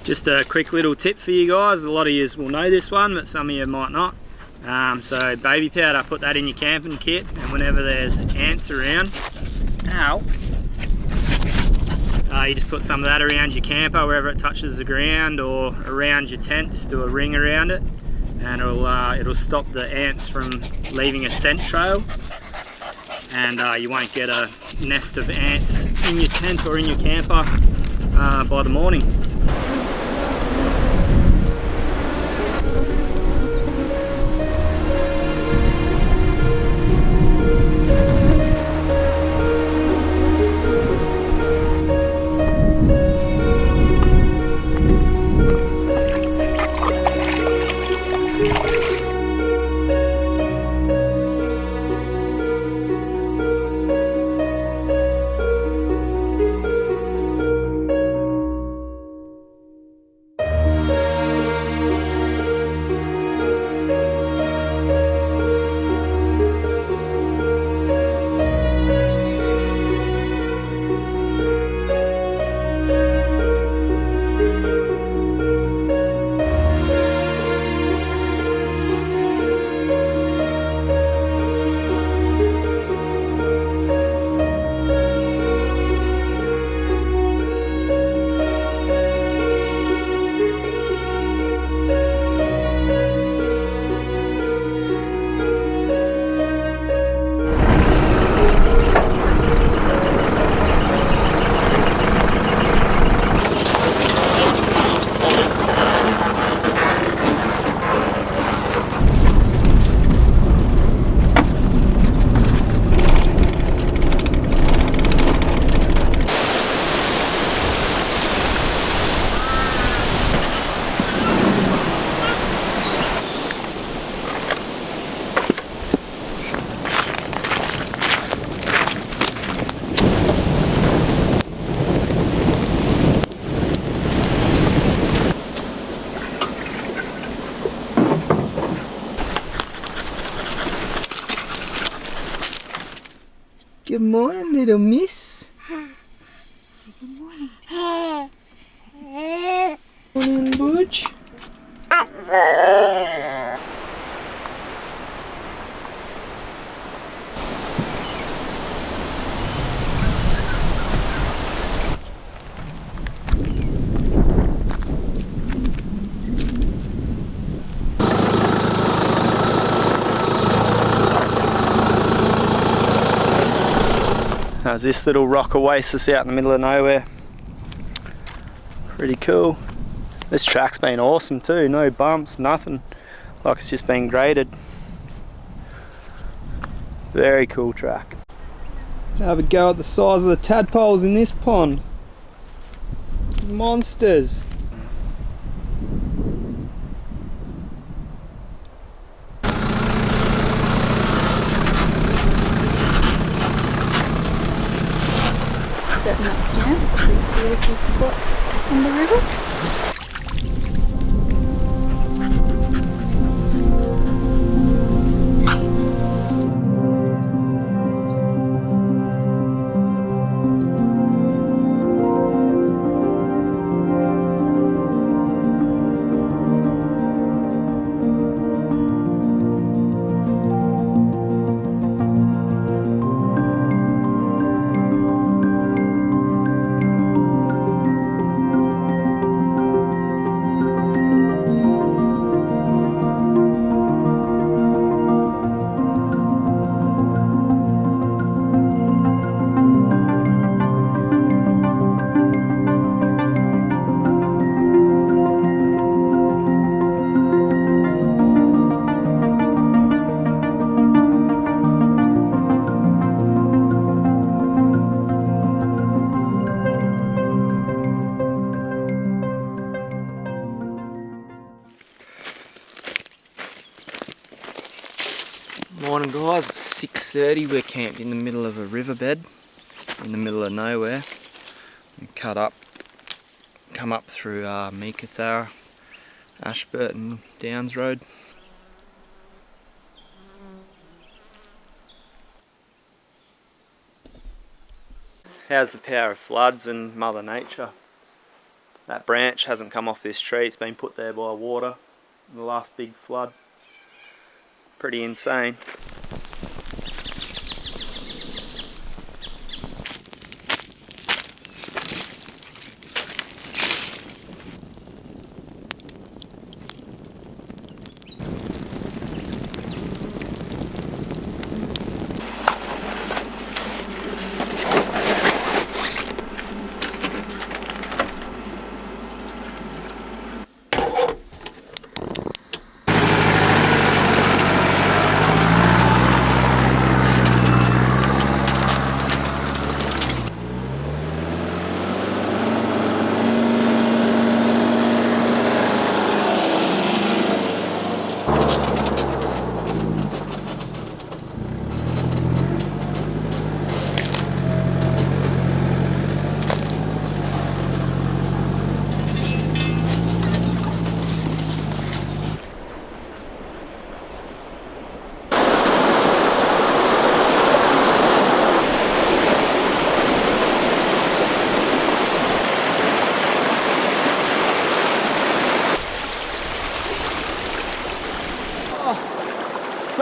Just a quick little tip for you guys. A lot of you will know this one, but some of you might not. So baby powder, put that in your camping kit, and whenever there's ants around, you just put some of that around your camper wherever it touches the ground, or around your tent. Just do a ring around it, and it'll stop the ants from leaving a scent trail, and you won't get a nest of ants in your tent or in your camper by the morning. Good morning, little miss. Good morning. Morning, Boodji. There's this little rock oasis out in the middle of nowhere. Pretty cool. This track's been awesome too, no bumps, nothing. Like it's just been graded. Very cool track. Have a go at the size of the tadpoles in this pond. Monsters. Setting up camp at this beautiful spot on the river. Morning guys, it's 6:30. We're camped in the middle of a riverbed, in the middle of nowhere. We come up through Meekatharra, Ashburton Downs Road. How's the power of floods and Mother Nature? That branch hasn't come off this tree, it's been put there by water in the last big flood. Pretty insane.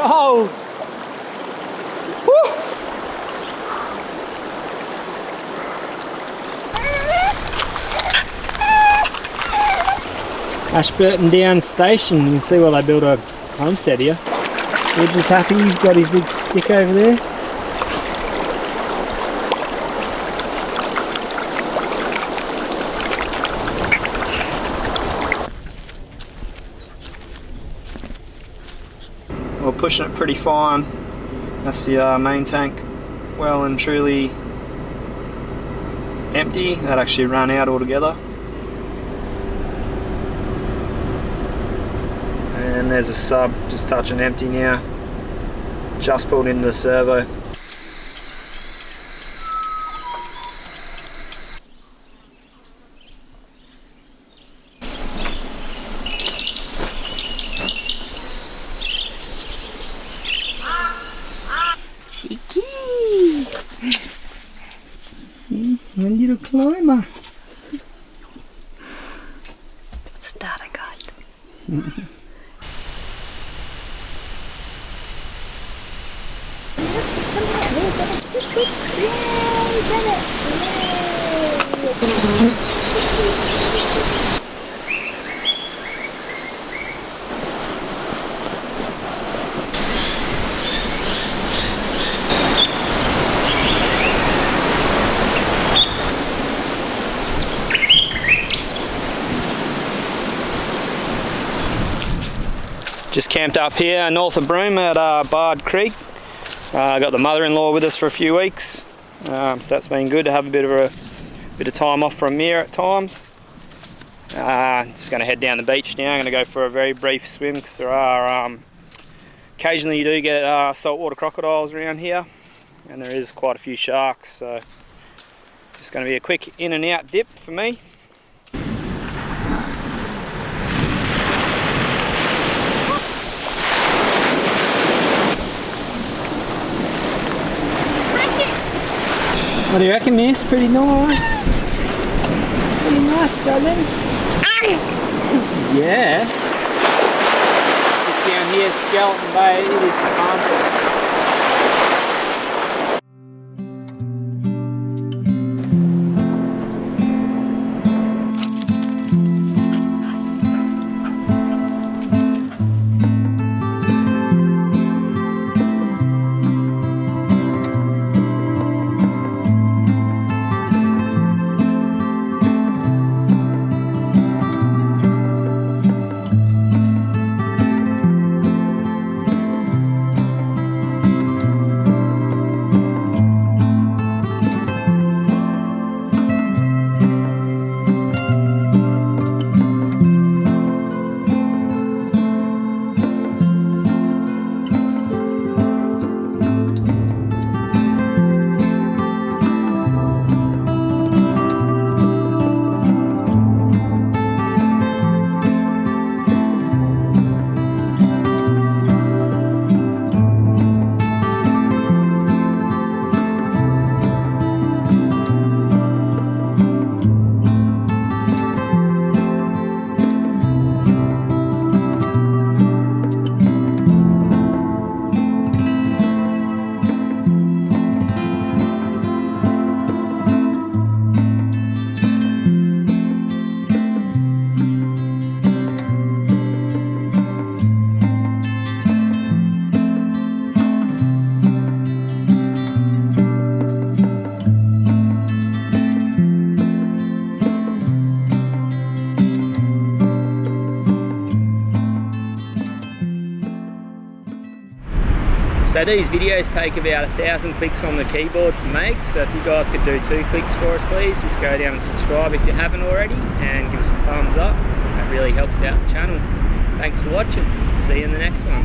Oh! Woo! Ashburton Downs Station, you can see why they built a homestead here. We're just happy he's got his big stick over there. We're pushing it pretty fine. That's the main tank, well and truly empty. That actually ran out altogether. And there's a sub just touching empty now. Just pulled into the servo. Cheeky! A little climber. Starter guide. Just camped up here north of Broome at Bard Creek. Got the mother-in-law with us for a few weeks, so that's been good to have a bit of time off from here at times. Just going to head down the beach now. I'm going to go for a very brief swim because there are occasionally you do get saltwater crocodiles around here, and there is quite a few sharks. So just going to be a quick in and out dip for me. What do you reckon, miss? Pretty nice. Pretty nice, darling. Yeah. Just down here, Skeleton Bay, it is calm. So these videos take about 1,000 clicks on the keyboard to make, so if you guys could do 2 clicks for us please, just go down and subscribe if you haven't already, and give us a thumbs up. That really helps out the channel. Thanks for watching. See you in the next one.